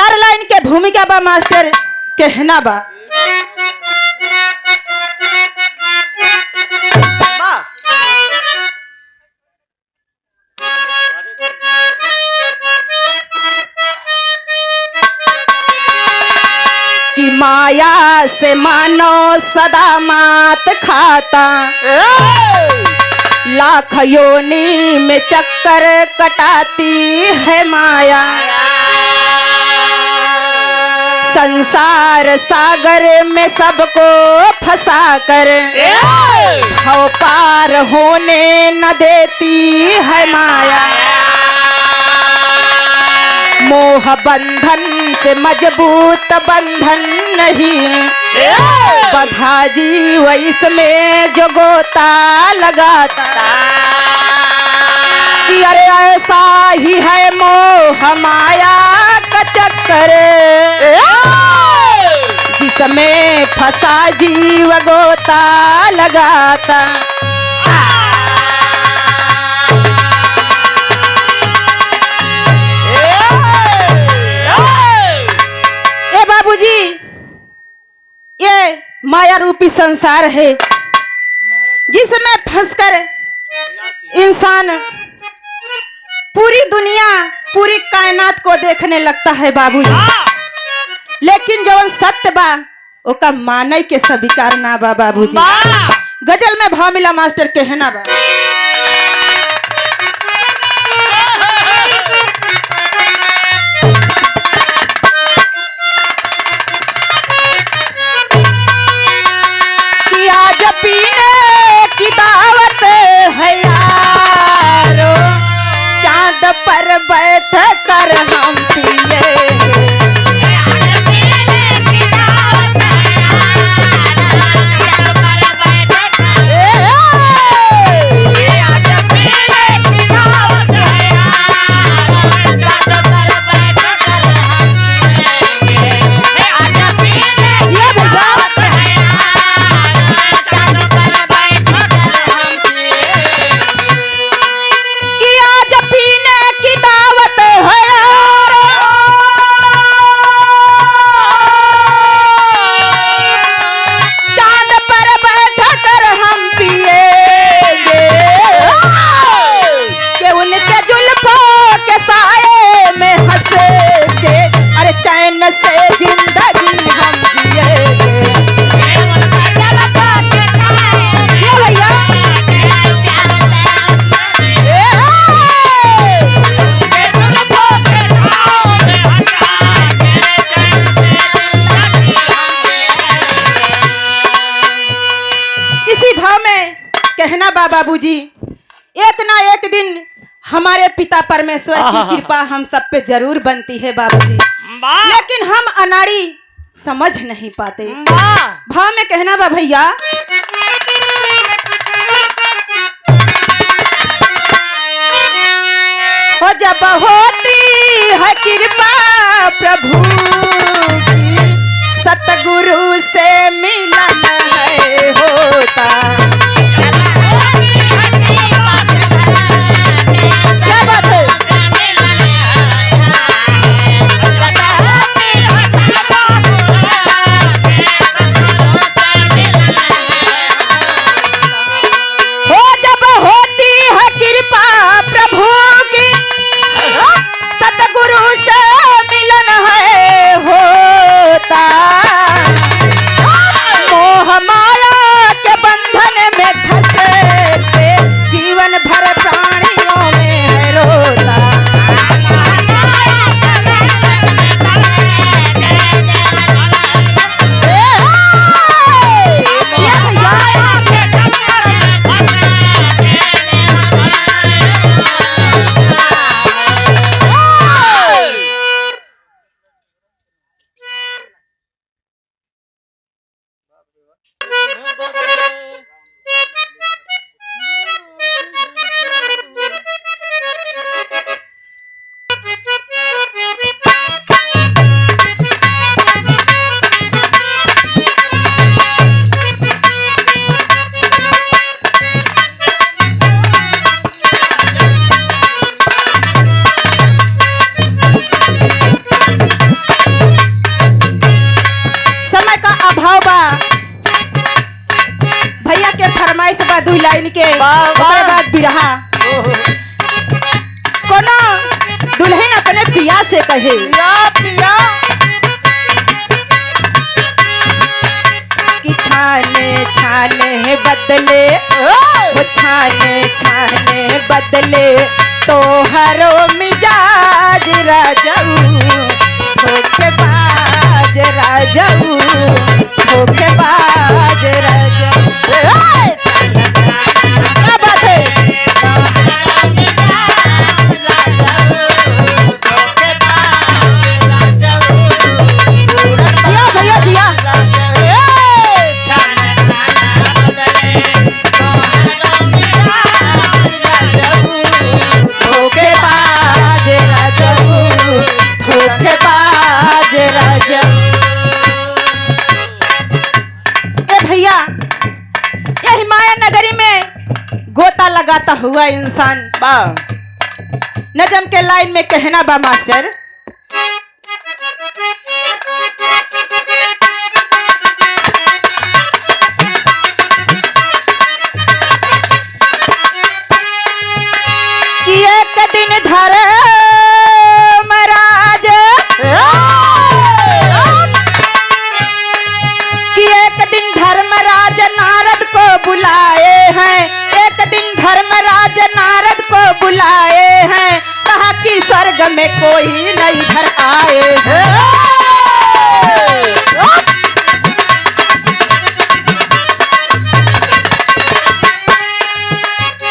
चार लाइन के भूमिका बा मास्टर कहना बा। कि माया से मानो सदा मात खाता, लाख योनि में चक्कर कटाती है माया। संसार सागर में सबको फंसा कर भव पार होने न देती है माया। मोह बंधन से मजबूत बंधन नहीं, बंधा जीव इसमें जो गोता लगाता। कि अरे ऐसा ही है मोह माया का चक्कर, जिसमें फंसा जीव गोता लगाता। ए बाबूजी, ये माया रूपी संसार है जिसमें फंसकर इंसान पूरी दुनिया पूरी कायनात को देखने लगता है बाबूजी। लेकिन जवन सत्य बा ओका माने के स्वीकार ना बा बाबूजी। गजल में भाव मिला मास्टर कहना बा। कि आज पीने की दावत है यारो, चांद पर बैठ कर हम पिएंगे। कहना बा बाबूजी, एक ना एक दिन हमारे पिता परमेश्वर की कृपा हम सब पे जरूर बनती है बाबूजी। लेकिन हम अनाड़ी समझ नहीं पाते। भाव में कहना बा भैया। हो जब होती है कृपा प्रभु की, सतगुरु से मिलन है होता। से कहे कि छाने छाने बदले वो छाने छाने बदले तो हरो मिजाज राजाऊ धोखेबाज राजाऊ धोखेबाज राजाऊ। क्या बात है? दिया भैया दिया। धोखेबाज राजाऊ धोखेबाज राजाऊ। ए भैया, ये हिमायत नगरी में गोता लगाता हुआ इंसान नजम के लाइन में कहना बा मास्टर। कि एक दिन धर्मराज कि एक दिन धर्मराज नारद को बुलाए हैं। एक दिन धर्मराज नारद को बुलाए हैं। कहा कि स्वर्ग में कोई नहीं इधर आए हैं।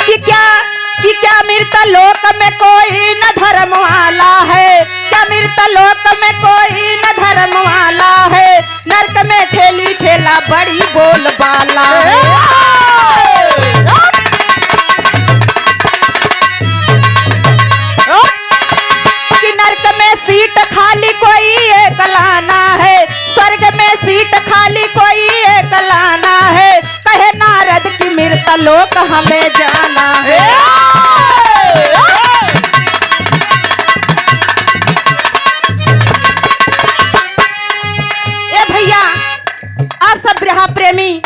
कि क्या मृतलोक में कोई न धर्म वाला है? क्या मृतलोक में कोई न धर्म वाला है? नरक में ठेली ठेला बड़ी बोलबाला है। कि नरक में सीट खाली कोई एक लाना है। स्वर्ग में सीट खाली कोई एक लाना है। कहे नारद की मृतलोक हमें जाना है। ए भैया, आप सब बिरहा प्रेमी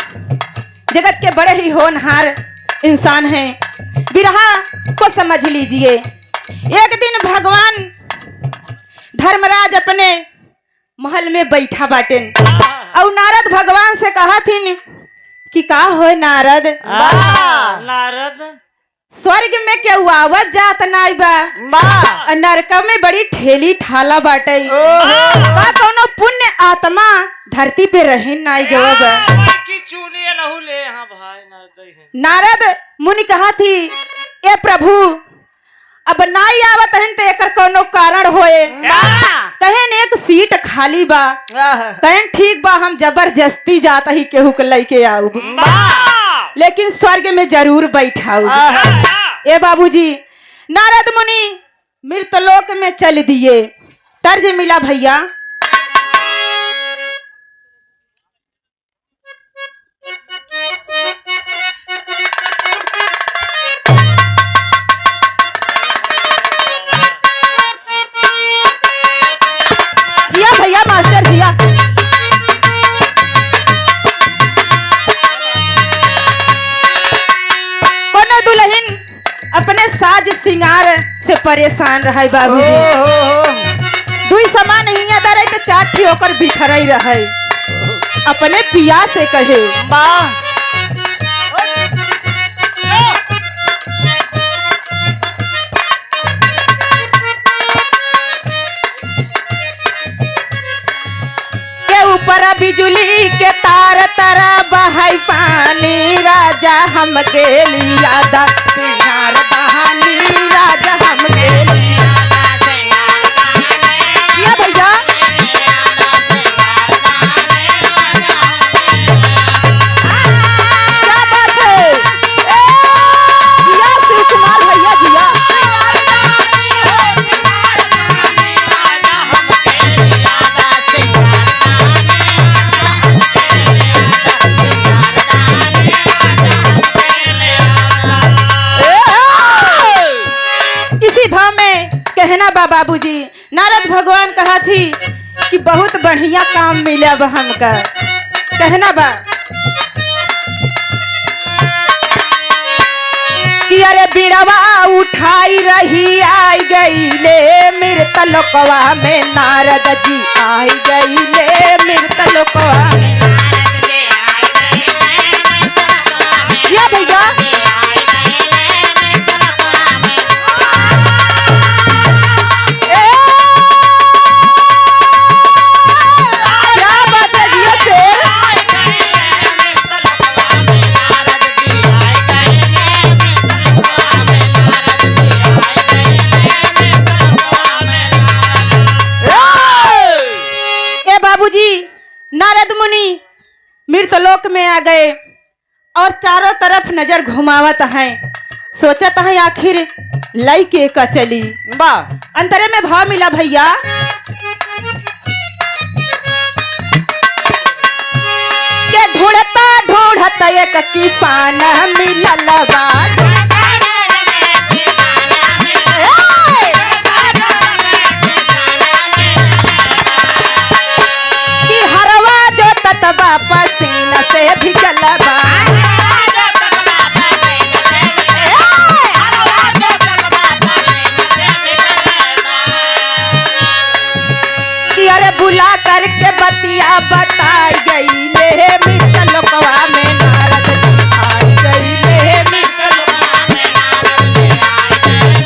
जगत के बड़े ही होनहार इंसान हैं। बिरहा को समझ लीजिए। एक दिन भगवान धर्मराज अपने महल में बैठा बाटेन और नारद भगवान से कहा थीन कि का हो नारद? नारद स्वर्ग में केहू आवत जात नाई बा, नरक में बड़ी ठेली ठाला बाटे। का कौनो पुण्य आत्मा धरती पे रहे नाई गवा बा? नारद मुनि कहा थी, ए प्रभु अब नाई आवत हन तो एकर कौनो कारण होए। कहन एक सीट खाली बा। कहन ठीक बा, हम जबरदस्ती जाता ही केहू के लेके आऊ, लेकिन स्वर्ग में जरूर बैठाऊ। ए बाबूजी, नारद मुनि मृतलोक में चल दिए। तर्ज मिला भैया। जिया भैया मास्टर जिया। कोनो दुल्हन अपने साज सिंगार से परेशान रहे बाबूजी। दुई समान हिया दरे तो चाठी होकर बिखरई रहे। अपने पिया से कहे, ऊपर बिजुली के तार तारा बहाई पानी। राजा हम के लिया दा सिंगार बहानी। राजा हम के लिया भैया। क्या बात है? जिया शिव कुमार भैया जिया। कहना बा बाबूजी, नारद भगवान कहा थी कि बहुत बढ़िया काम मिला बा हमका। कहना बा कि अरे बीड़वा उठाई रही आई गई ले मृत लोकवा में नारद जी आई गई ले मृत लोकवा में। या भैया क्या बात है जी शेर। ए बाबूजी नारद मुनि मृतलोक में आ गए और चारों तरफ नजर घुमावत हैं, सोचत है आखिर लई के का चली बा। अंतरे में भाव मिला भैया के ढूंढता ढूंढता एक किसान मिलल बा। कि हरवा जो ततबा पसीना से भिजल बा। कि अरे बुला करके बतिया बताई गई ले मृत लोकवा में नारद जी आई गई ले मृत लोकवा में नारद जी आई गई।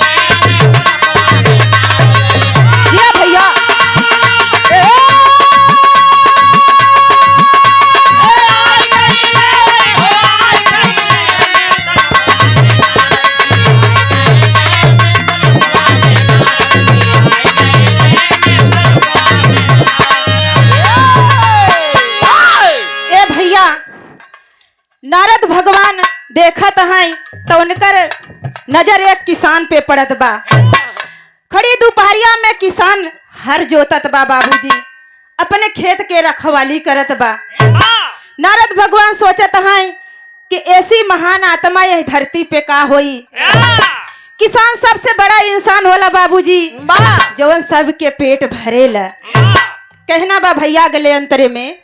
ये भैया नारद भगवान देखत हैं तो उनकर नजर एक किसान पे पड़त बा। खड़ी दोपहरिया में किसान हर जोतत बा बाबूजी, अपने खेत के रखवाली करत बा। नारद भगवान सोचत हैं कि ऐसी महान आत्मा यह धरती पे का होई। किसान सबसे बड़ा इंसान होला बाबूजी, जवन सबके पेट भरेला। कहना बा भैया गले अंतरे में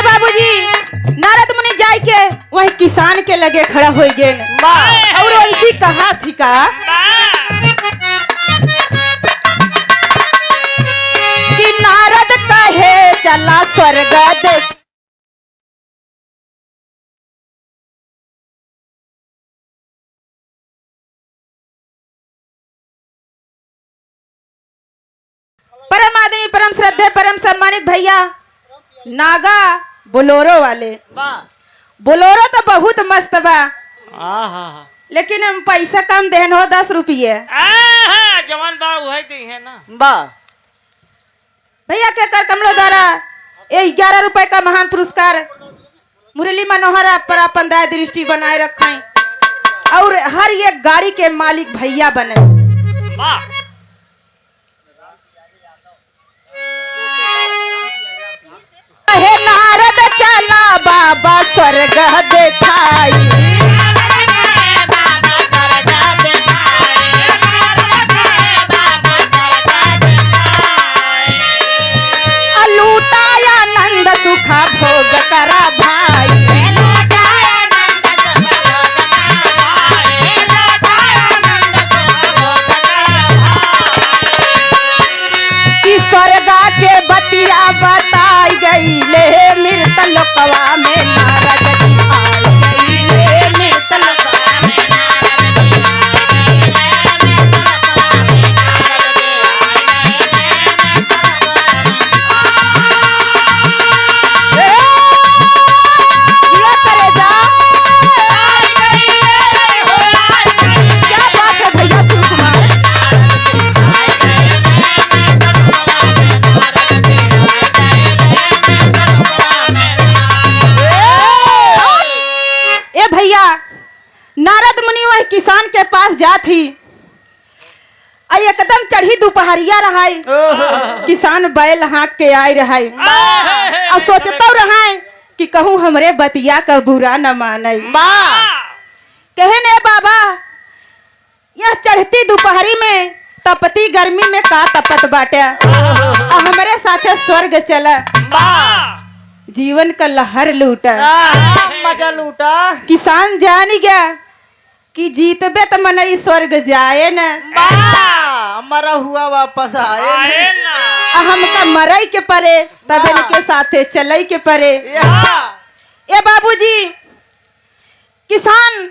बाबूजी नारद मुनि जाय के वही किसान के लगे खड़ा हो गए और ऐसी कहा थी का कि नारद कहे चला स्वर्ग देख। परम आदमी परम श्रद्धे परम सम्मानित भैया नागा बोलोरो वाले। बोलोरो तो बहुत मस्त बा लेकिन हम पैसा कम देन हो 10 रुपये जवान बा वही दी है ना बा। भैया के कर कमलों द्वारा ये 11 रुपए का महान पुरस्कार मुरली मनोहर पर अपन दया दृष्टि बनाए रखें और हर एक गाड़ी के मालिक भैया बने। हे नारद चला बाबा स्वर्ग देखाई। लूटाया नंद सुखा भोग करा भाई। कि स्वर्गा के बतिया बताई गई ले मृत लोकवा में नारद जी आई गई ले मृत लोकवा में नारद जी आई गई ले मृत लोकवा में नारद जी आई गई ले मृत लोकवा में। ये करे जा आई गई ले हो आई गई। क्या बात है भैया शिव कुमार। ए भैया नारद मुनि वह किसान के पास जाती एकदम चढ़ी दोपहरिया रहाई। किसान बैल हाँक के आए रहाई और सोचता रहा कि कहूँ हमरे बतिया का बुरा न माने। कहे ने बाबा यह चढ़ती दोपहरी में तपती गर्मी में का तपत बाटे हमरे साथे स्वर्ग चला। जीवन का लहर लूटा। मजा लूटा। किसान जान गया कि जीतबे तो मनई स्वर्ग जाए न, मरा हुआ वापस आए आए ना। हमका मरई के परे तब इनके साथे चलई के परे। ए बाबूजी, किसान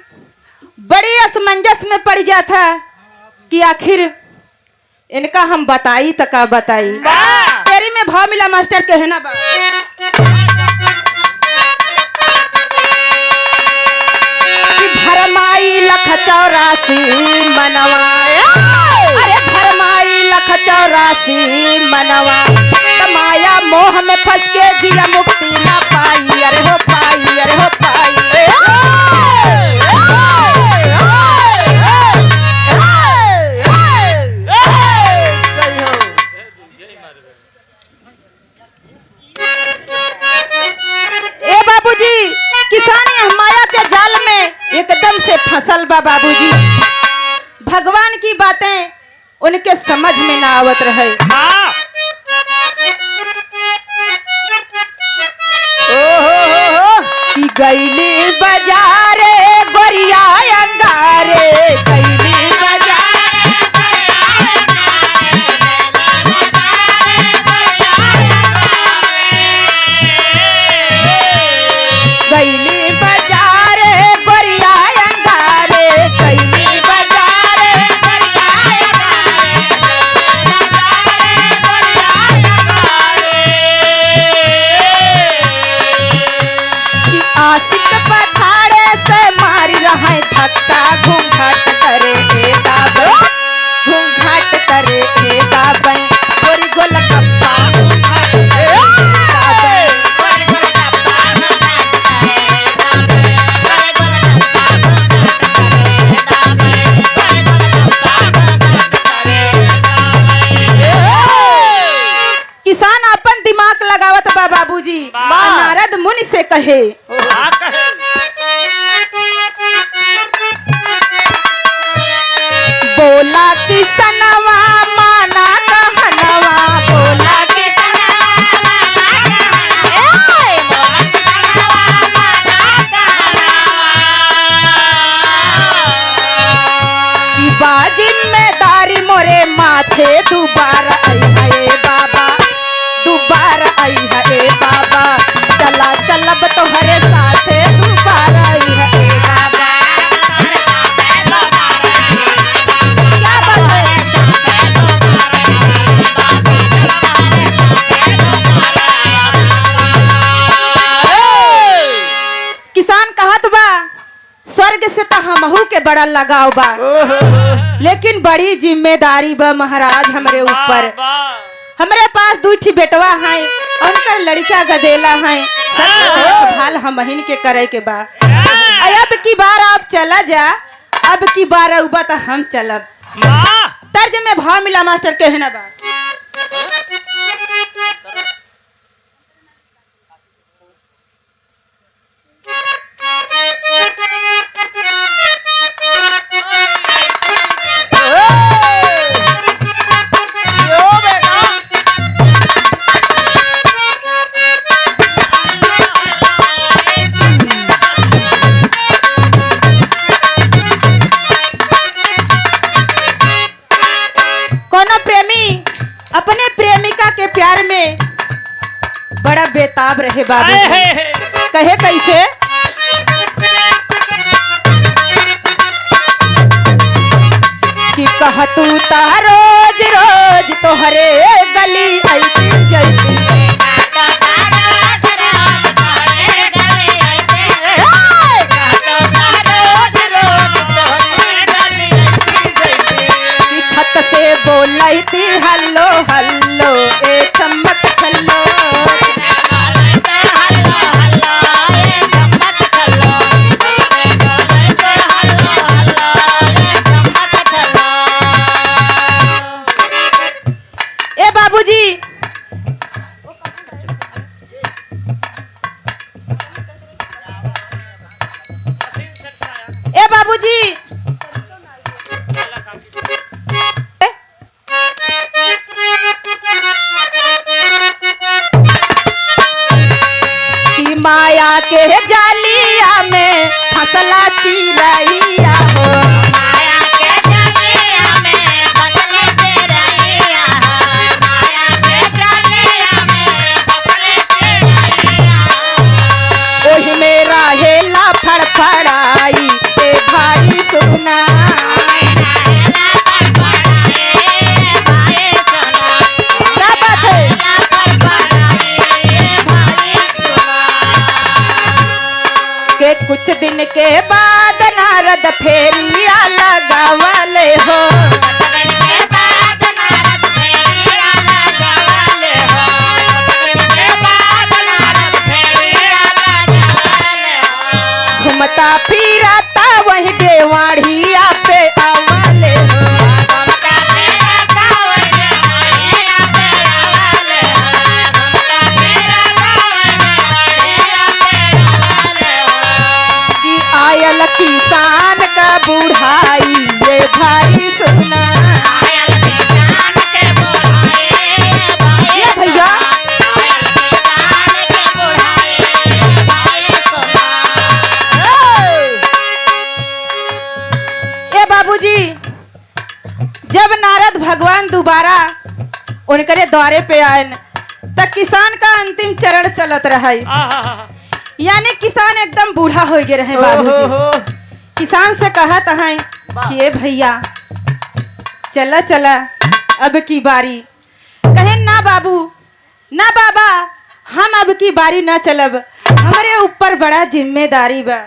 बड़ी असमंजस में पड़ जाता कि आखिर इनका हम बताई तो का बताई। तेरी में भाव मिला मास्टर कहना बा। कि भरमाई लख 84 मनवा, अरे भरमाई लख 84 मनवा, माया मोह में फंस के जिया मुक्ति ना पाई। अरे हो पाई, अरे हो पाई। ए बाबूजी, किसान यह माया के जाल में एकदम से फसल बा बाबूजी। भगवान की बातें उनके समझ में ना आवत रहे। हाँ। कि गईली बाजारे गोरिया अंगारे, गईली गईली बाजारे गोरिया अंगारे, गईली बाजारे कि आशिक पठारे से मारी रहे धक्का, घूंघट करे ए दाबे, घूंघट करे ए दाबे, गोरी गोलगप्पा घूंघट करे ए दाबे। किसान अपन दिमाग लगावत बा बाबूजी। नारद मुनि से कहे हाँ कहे। बोला किसनवा माना कहनवा, बोला कि बा जिम्मेदारी मोरे माथे दोबारा आई है बाबा, दोबारा आई है बाबा, चला चलब तोहरे साथे दोबारा आई है बाबा। क्या बात है? किसान कहत बा स्वर्ग से तो हमहू के बड़ा लगाव बा, लेकिन बड़ी जिम्मेदारी बा महाराज हमरे ऊपर। हमरे पास 2 ठी बेटवा हैं, उनकर लड़का गदेला हैं, देखभाल हमहिन के करे के बा। अब की बार आप चला जा, अब की बार उबा तो हम चलब। तर्ज में भाव मिला मास्टर कहना बा। कोनो प्रेमी अपने प्रेमिका के प्यार में बड़ा बेताब रहे बाबू। कहे कैसे? कि कहतू ता रोज रोज तोहरे गली ऐती जैती, कि छत से बोलती हल्लो हल्लो ए चम्मच छल्लो। ए बाबूजी, ए बाबूजी, के जालिया में फसला चिरैया हो माया के जालिया में फसले चिरैया हो माया के जालिया में फसले चिरैया हो ओहि में रहेला फड़फड़ाई ए भाई सुना क्या बात है के कुछ दिन के बाद नारद फेरिया लगावले हो घूमता फिरता वही देवाड़िया पे आवले हो कि आयल किसान का बुढ़ाई ये भाई सुना ये भैया ए बाबूजी जब नारद भगवान दोबारा उनकरे द्वारे पे आए त किसान का अंतिम चरण चलत रहा यानी किसान एकदम बूढ़ा हो गए रहे बाबूजी किसान से कहत हैं कि ए भैया चला चला अब की बारी कहे ना बाबू ना बाबा हम अब की बारी ना चलब हमारे ऊपर बड़ा जिम्मेदारी बा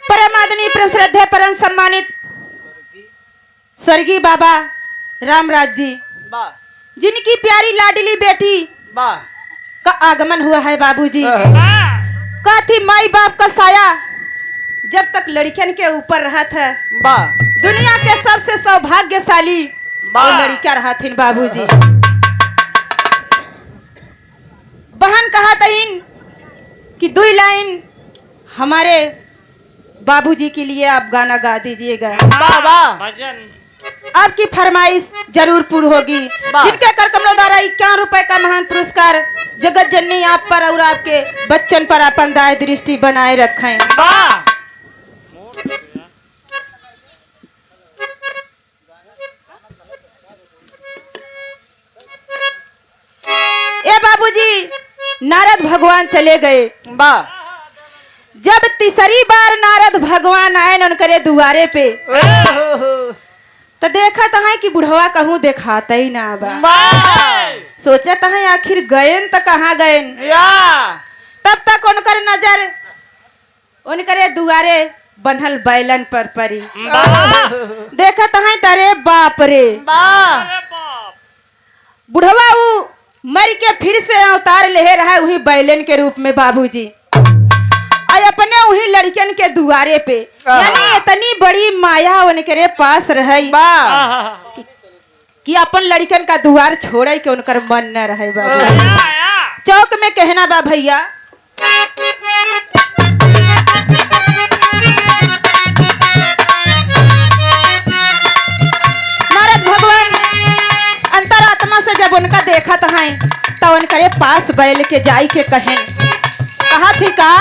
परम आदरणीय परम श्रद्धेय परम सम्मानित स्वर्गीय बाबा रामराज जी वाह जिनकी प्यारी लाडली बेटी वाह का आगमन हुआ है बाबूजी का थी माई बाप का साया जब तक लड़कियन के ऊपर रहा था वाह दुनिया के सबसे सौभाग्यशाली वो लड़कियां रहा थी बाबूजी बहन कहा तहीन कि 2 लाइन हमारे बाबूजी के लिए आप गाना गा दीजिएगा वाह वाह भजन आपकी फरमाइश जरूर पूरी होगी वाह। जिनके कर कमलों द्वारा 51 रुपए का महान पुरस्कार जगत जननी आप पर और आपके बच्चन पर अपन दाय दृष्टि बनाए रखें वाह ए बाबूजी नारद भगवान चले गए वाह जब तीसरी बार नारद भगवान आए न उनकरे दुआरे पे तो देखा तो है कि बुढ़वा कहूँ देखाता ही ना बा वाह सोचत है आखिर गयन तो कहाँ गयन या तब तक उनकर नजर उनकरे दुआरे बनल बैलन पर परी देखत है तरे बाप रे वाह अरे बाप बुढ़वा ऊ मर के फिर से अवतार ले रहा है वही बैलन के रूप में बाबूजी और अपने वही लड़कियन के दुआरे पे यानी इतनी बड़ी माया उनके पास रही वाह कि अपन लड़कियन का दुआर छोड़े के उनकर मन न रहे बाबू आया चौक में कहना बा भैया नारद भगवान अंतरात्मा से जब उनका देखा है तो उनके पास बैल के जाई के कहें कहा थी का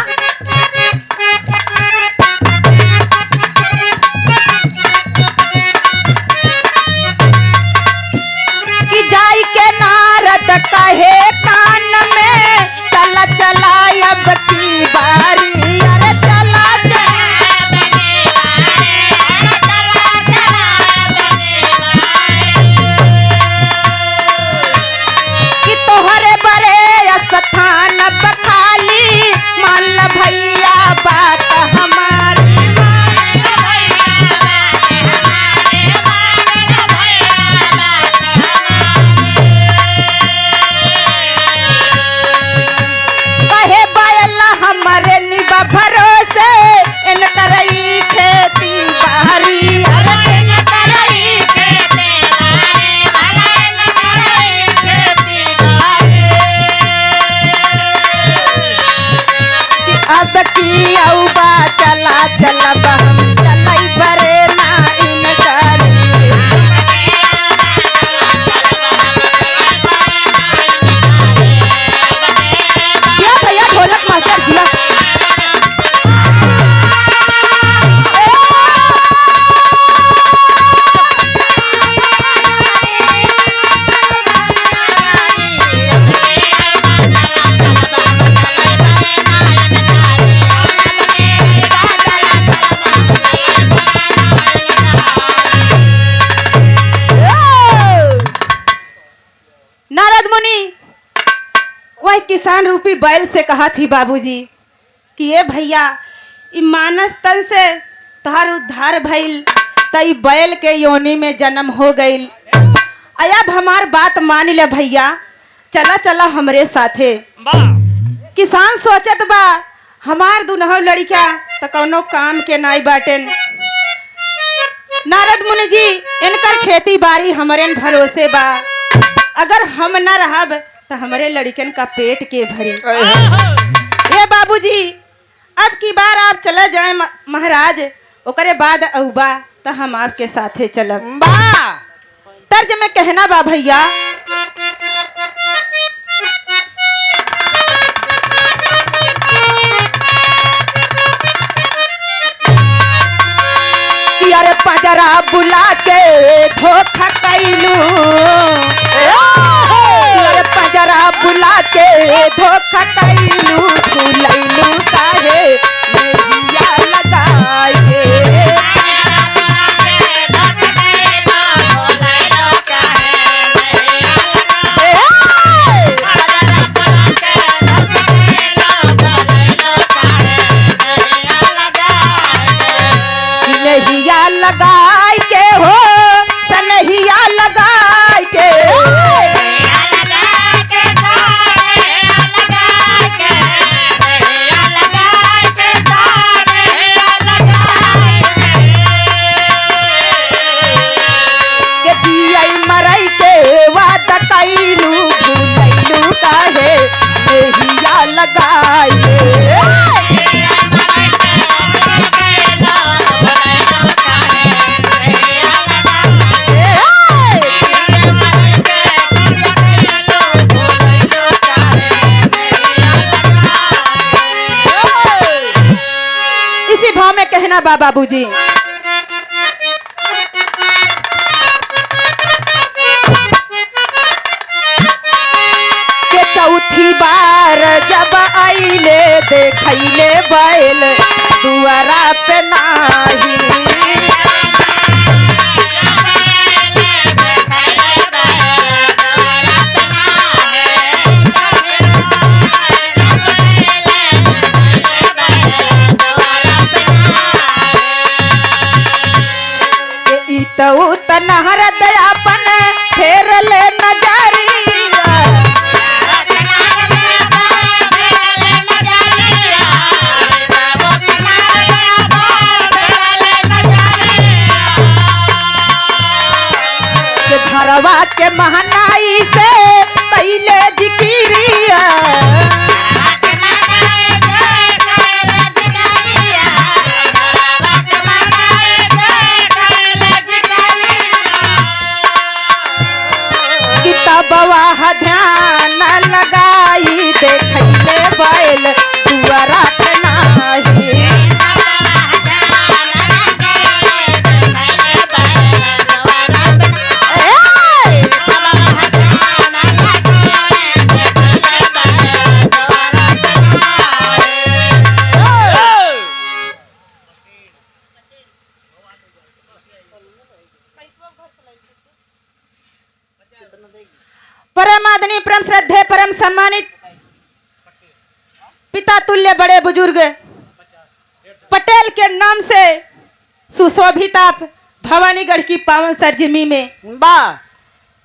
कि जाई के नारद कहे कान में चला चला अब की बारी अरे चला कि तोहरे बड़े स्थान बखाली मान ल भैया बात हमारी कहे बायला हमारे निबा भरोसे इन करई खेती बाहरी अरे इन करई खेती जी औबा चला चलब हम चलई बरे ना इनकारी या भैया ढोलक मास्टर जिया नारद मुनि वह किसान रूपी बैल से कहा थी बाबूजी कि ये भैया ई मानस तन से तहार उद्धार भइल त ई बैल के योनि में जन्म हो गइल। अब हमार बात मान ले भैया, चला चला हमरे साथे। वाह किसान सोचत बा हमार दुनहो लड़का त कौनो काम के नाई बाटेन। नारद मुनि जी इनकर खेती बाड़ी हमरे भरोसे बा, अगर हम न रहब तो हमारे लड़कन का पेट के भरी। ये बाबूजी अब की बार आप चले जाए महाराज, ओकरे बाद औबा तो हम आपके साथे चलब। बा तर्ज में कहना बा भैया कि अरे पंजरा बुला के धोखा कैलू, अरे पंजरा बुला के धोखा कैलू, फूलैलू काहे नैया लगाए के। नहिया लगाए के हो सनहिया लगाए के, के जियई मरई के वादा कैलू, भूलैलू काहे नहिया लगाए के। इसी भाव में कहना बा बाबूजी के चौथी बार जब आइले देखैले बैल दुआरा पे नाही, तो तनहर दयापन फेर ले नजरिया, के घरवा के महनाई से पहले जिकिरिया, बवा ध्यान लगाई देखैले बैल दुआरा पे नाही। परम आदरणीय परम श्रद्धेय परम सम्मानित पिता तुल्य बड़े बुजुर्ग पटेल के नाम से सुशोभित आप भवानीगढ़ की पावन सरजमी में बा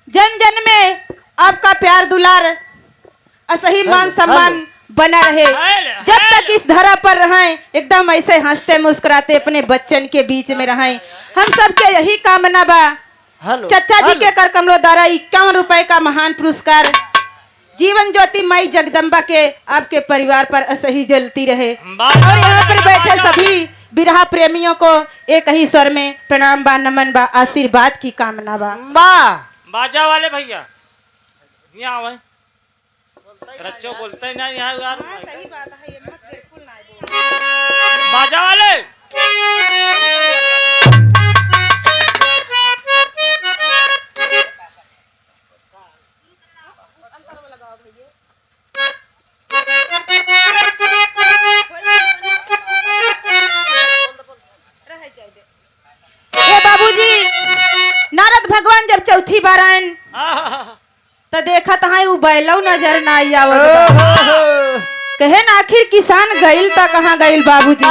जन जन में आपका प्यार दुलार असही मान सम्मान बना रहे। जब तक इस धरा पर रहें एकदम ऐसे हंसते मुस्कुराते अपने बच्चन के बीच में रहें। हम सबके यही कामना बा। हेलो चचा जी के कर कमलों द्वारा 51 रुपए का महान पुरस्कार जीवन ज्योति माई जगदम्बा के आपके परिवार पर असही जलती रहे। बाजा और यहाँ पर वाले, बैठे बाजा। सभी बिरहा प्रेमियों को एक ही स्वर में प्रणाम बा, नमन बा, आशीर्वाद की कामना बा। वाह बाजा वाले भैया यहाँ आवे रच्चो बोलते ही नहीं यहाँ यार बाजा वाले ए बाबूजी, नारद भगवान जब चौथी बार आयन तो देखा तहाँ उ बैलौ नजर ना आवत बा। कहे ना आखिर किसान गइल त कहाँ गइल बाबूजी।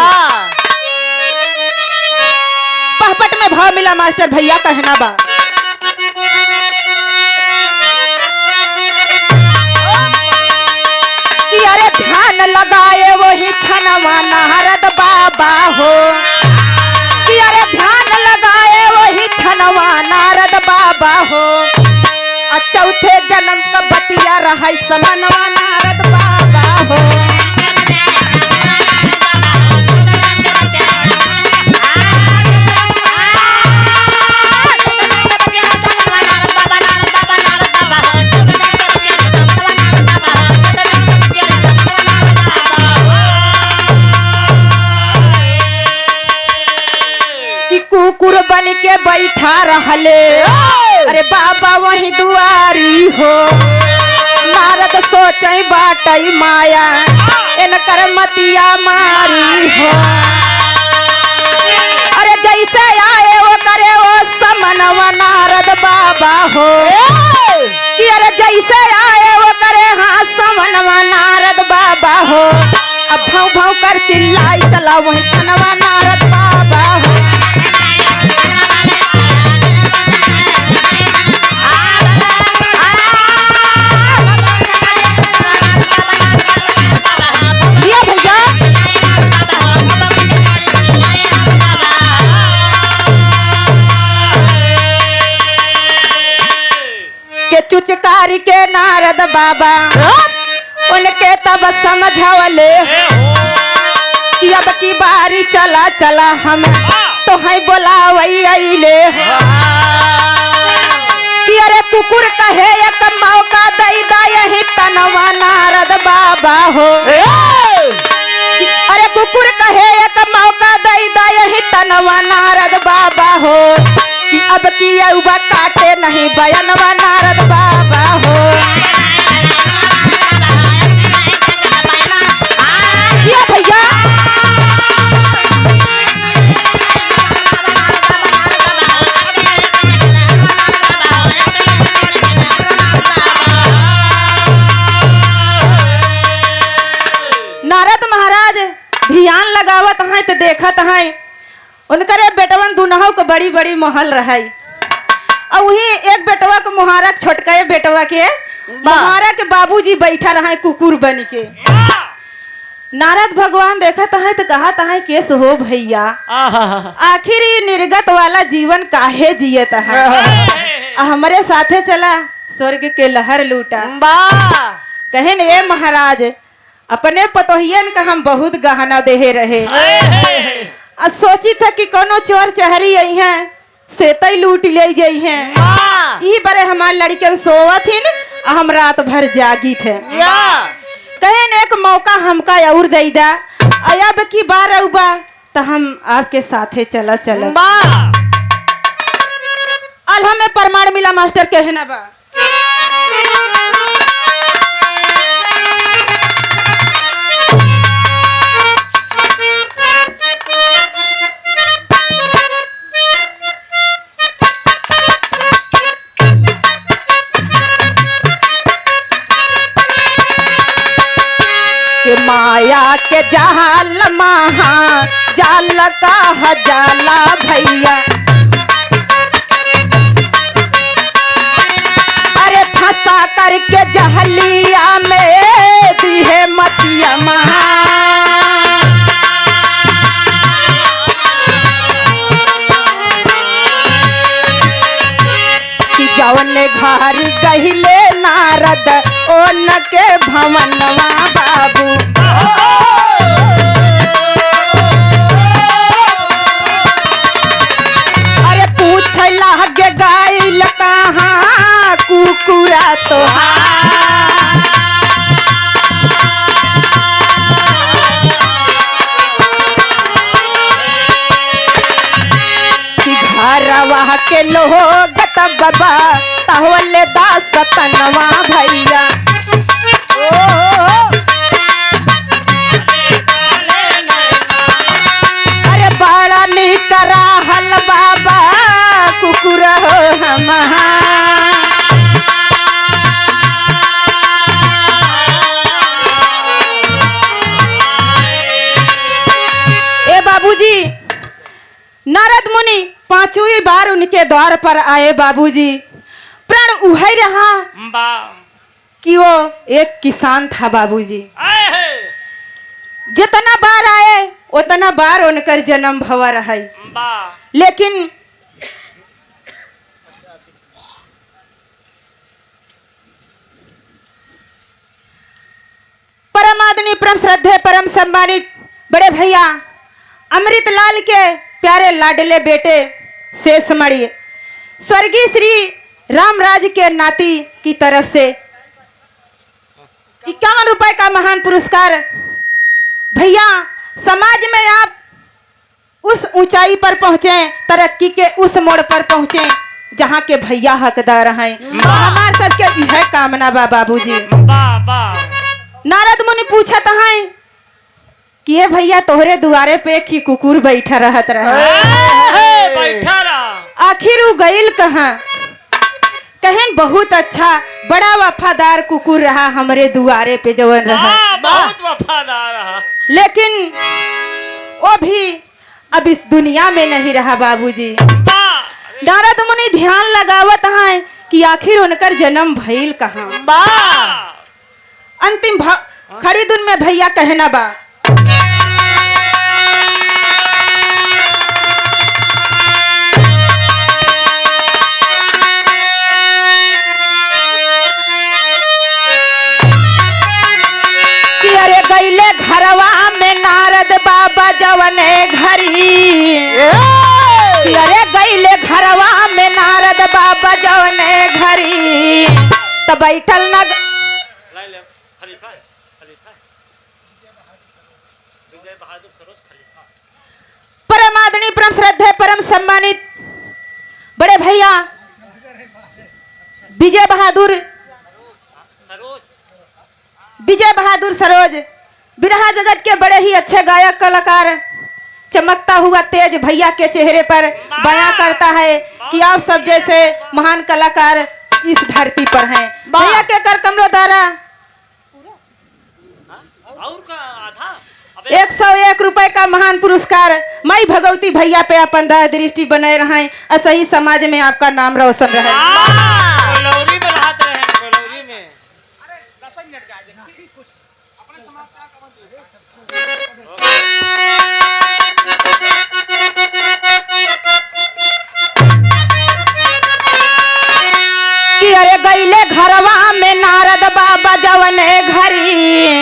पहपट में भाव मिला मास्टर भैया कहना बा। कि अरे ध्यान लगाए वही छनवा नारद बाबा हो। कि अरे ध्यान लगाए वही छनवा नारद बाबा हो। आ चौथे जन्म का बतिया रहा समनवा नारद बाबा हो। कि कुकुर बन के बैठा रहले अरे बाबा वही दुआरी हो। नारद सोचे बाटई माया इनकर मतिया मारी हो। अरे जैसे आए वो करे वो समनवा नारद बाबा हो। कि अरे जैसे आए वो करे हाँ समनवा नारद बाबा हो। अब भाव भाव कर चिल्लाई चला वही छनवा नारद बाबा हो। दिया भैया के चुचकारी के नारद बाबा उनके तब समझावले कि अब की बारी चला चला हम तो है बोलावई अइले हो। कि अरे कुकुर कहे एक मौका दई दा यही तनवा नारद बाबा हो। कि अरे कुकुर कहे एक मौका दई दा यही तनवा नारद बाबा हो। कि अब की अउबा काटे नहीं बयनवा नारद बाबा हो। दिया भैया नारद महाराज ध्यान लगावत हैं तो देखत हैं उनकरे बेटवन दुनहु को बड़ी बड़ी महल रहे। और वही एक बेटवा को मुहारा छोटका बेटवा के मुहारा के बाबूजी बैठा रहे कुकुर बन के। नारद भगवान देखत हैं तो कहत हैं केस हो भैया आखिर ये निर्गत वाला जीवन काहे जियत है। हमरे साथे चला स्वर्ग के लहर लूटा। कहे न ये महाराज अपने पतोहियन का हम बहुत गहना देहे रहे। आ सोची था कि कोनो चोर चहरी आई है सेतई लूट ले जाई है। ई बरे हमार लड़कन सोवत हिन हम रात भर जागी थे। कहे न एक मौका हमका और दई दा अब की बार अउबा तो हम आपके साथे चला चला। अल्लाह में प्रमाण मिला मास्टर कहना बा। के माया के जाल महा जाल का हजाला भैया। अरे फंसा करके जहलिया में दिहे मतिया महा। कि जौन घर गहिले नारद ओ न के लोहो गतब बाबा ताहवले दास तनवा भैया अरे बड़ा निक रहल बाबा कुकुर हो हमार ए बाबूजी नारद मुनि पांचवी बार उनके द्वार पर आए बाबूजी प्रण उहै रहा बा कि वो एक किसान था बाबूजी आए है जितना बार आए उतना बार उनकर जन्म भवा रहा बा लेकिन परम आदमी परम श्रद्धे परम सम्मानित बड़े भैया अमृतलाल के प्यारे लाडले बेटे शेषमणि स्वर्गीय श्री रामराज के नाती की तरफ से 51 रुपए का महान पुरस्कार भैया समाज में आप उस ऊंचाई पर पहुंचे तरक्की के उस मोड़ पर पहुंचे जहां के भैया हकदार हैं हमार सबके यह कामना बा बाबूजी बा बा नारद मुनि पूछत हैं कि ये भैया तोहरे दुआरे पे एक ही कुकुर बैठा रहत रहा बैठा रहा आखिर वो गईल कहाँ कहन बहुत अच्छा बड़ा वफादार कुकुर रहा हमरे दुआरे पे जवन रहा बहुत वफादार रहा लेकिन वो भी अब इस दुनिया में नहीं रहा बाबूजी बा नारद मुनि ध्यान लगावत हैं कि आखिर उनकर जन्म भइल कहाँ बा अंतिम खड़ी दुन में भैया कहना बा कि अरे गईले घरवा में नारद बाबा जवने घरी कि अरे गईले घरवा में नारद बाबा जवने घरी तो बैठल न खलीफा खलीफा विजय बहादुर सरोज खलीफा परम आदरणीय परम श्रद्धेय परम सम्मानित बड़े भैया विजय बहादुर सरोज विजय बहादुर सरोज बिरहा जगत के बड़े ही अच्छे गायक कलाकार चमकता हुआ तेज भैया के चेहरे पर बयां करता है कि आप सब जैसे महान कलाकार इस धरती पर हैं भैया के कर कमरों द्वारा और का आधा 101 रुपए का महान पुरस्कार माई भगवती भैया पे अपन दया दृष्टि बनाए रहे और सही समाज में आपका नाम रोशन रहे कोलौरी में रहत रहे कोलौरी में कि अरे गईले घरवा में नारद बाबा जवने घरी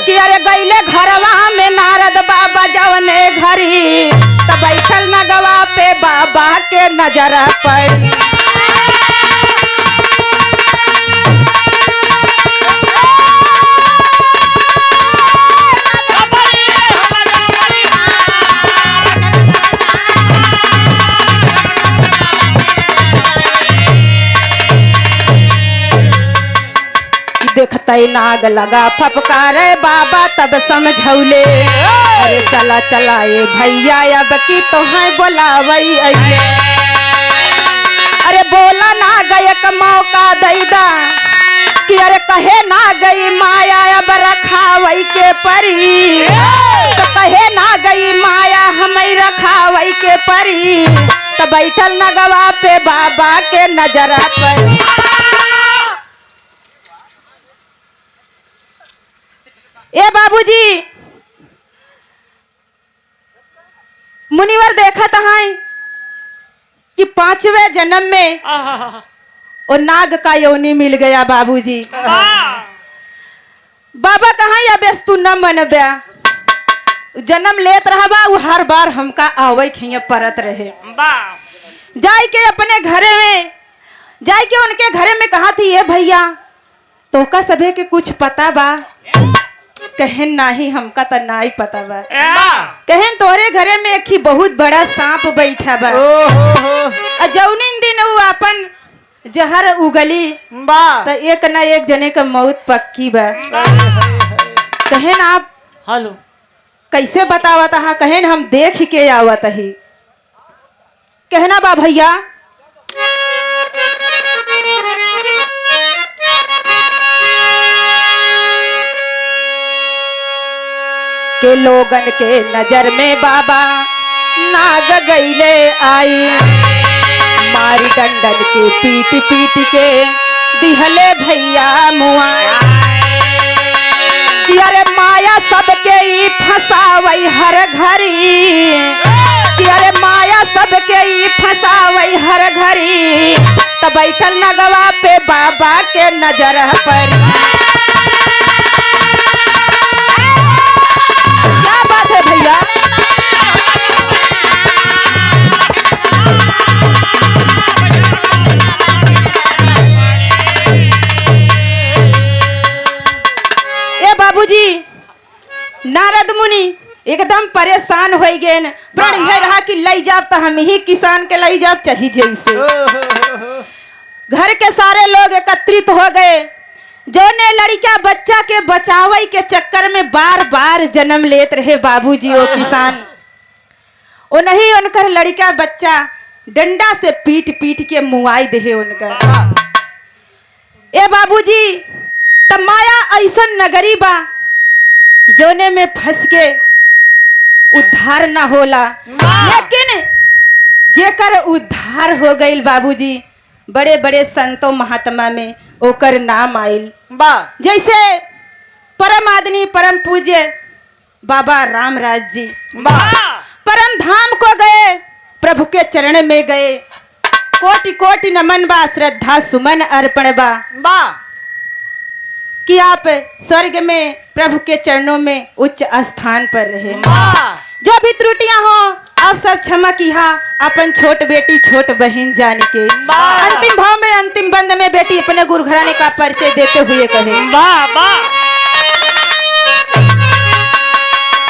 कि अरे गईले घरवा में नारद बाबा जवने घरी तब बैठल नगवा पे बाबा के नजर पड़ी देखते नाग लगा फपकारे बाबा तब समझौले अरे चला चला ये भैया अब की तो है बोलावई अइले अरे बोला ना गए का मौका दैदा कि अरे कहे ना गई माया अब रखावई के परी तो कहे ना गई माया हमें रखावई के परी तो बैठल नगवा पे बाबा के नजर पर ए बाबूजी मुनिवर देखा है कि 5वें जन्म में और नाग का योनि मिल गया बाबूजी बाबा कहाँ या बेस तू न मन ब्या जन्म लेत रहा बा वो हर बार हमका आवे खिया परत रहे जाय के अपने घरे में जाय के उनके घरे में कहा थी ये भैया तो का सभे के कुछ पता बा कहन नाही हमका त नाई पता बा। या कहन तोरे घरे में एक ही बहुत बड़ा सांप बैठा बा। आ जौनिन दिन वो अपन जहर उगली बा त एक ना एक जने का मौत पक्की बा। कहन आप हेलो कैसे बतावत हा? कहन हम देख के आवत ही। कहना बा भैया के लोगन के नजर में बाबा नाग गईले आई, मारी डंडन के पीट पीट के दिहले भैया मुआ। कि अरे माया सबके ई फसावई हर घड़ी, कि अरे माया सबके ई फसावई हर घड़ी। त बैठल नगवा पे बाबा के नजर पर। क्या बात है भैया? ए बाबूजी, नारद मुनि एकदम परेशान हो गए। प्रण यह रहा कि लई जाब तो हम ही किसान के लई जाब चाहिए जैसे। घर के सारे लोग एकत्रित हो गए। जो ने लड़का बच्चा के बचावे के चक्कर में बार बार जन्म लेत रहे बाबूजी ओ किसान। ओ नहीं उनकर लड़का बच्चा डंडा से पीट पीट के मुआई दे उनका। ए बाबूजी, त माया ऐसन नगरी बा जोने में फंस के उद्धार ना होला। लेकिन जेकर उद्धार हो गईल बाबूजी, बड़े बड़े संतों महात्मा में ओकर नाम आइल। बा जैसे परम आदमी परम पूज्य बाबा रामराज जी बा परम धाम को गए, प्रभु के चरण में गए। कोटि कोटि नमन बा, श्रद्धा सुमन अर्पण बा बा कि आप स्वर्ग में प्रभु के चरणों में उच्च स्थान पर रहे। बा जो भी त्रुटियां हो आप सब क्षमा किया। अपन छोट बेटी छोट बहन जान के अंतिम भाव में अंतिम बंद में बेटी अपने गुरु घराने का परिचय देते हुए कहे बा बा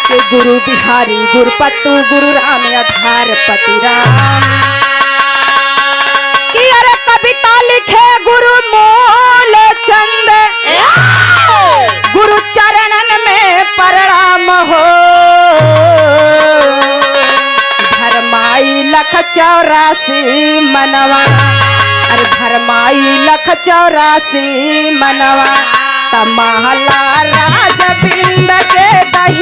कि गुरु बिहारी गुरुपतु गुरु राम आधार पति राम। कि अरे कविता लिखे गुरु मूल चंद, गुरु चरणन में प्रणाम हो। धर्माई लख 84 मनवा, अरे धर्माई लख 84 मनवा। तमहला राज बिंद के दही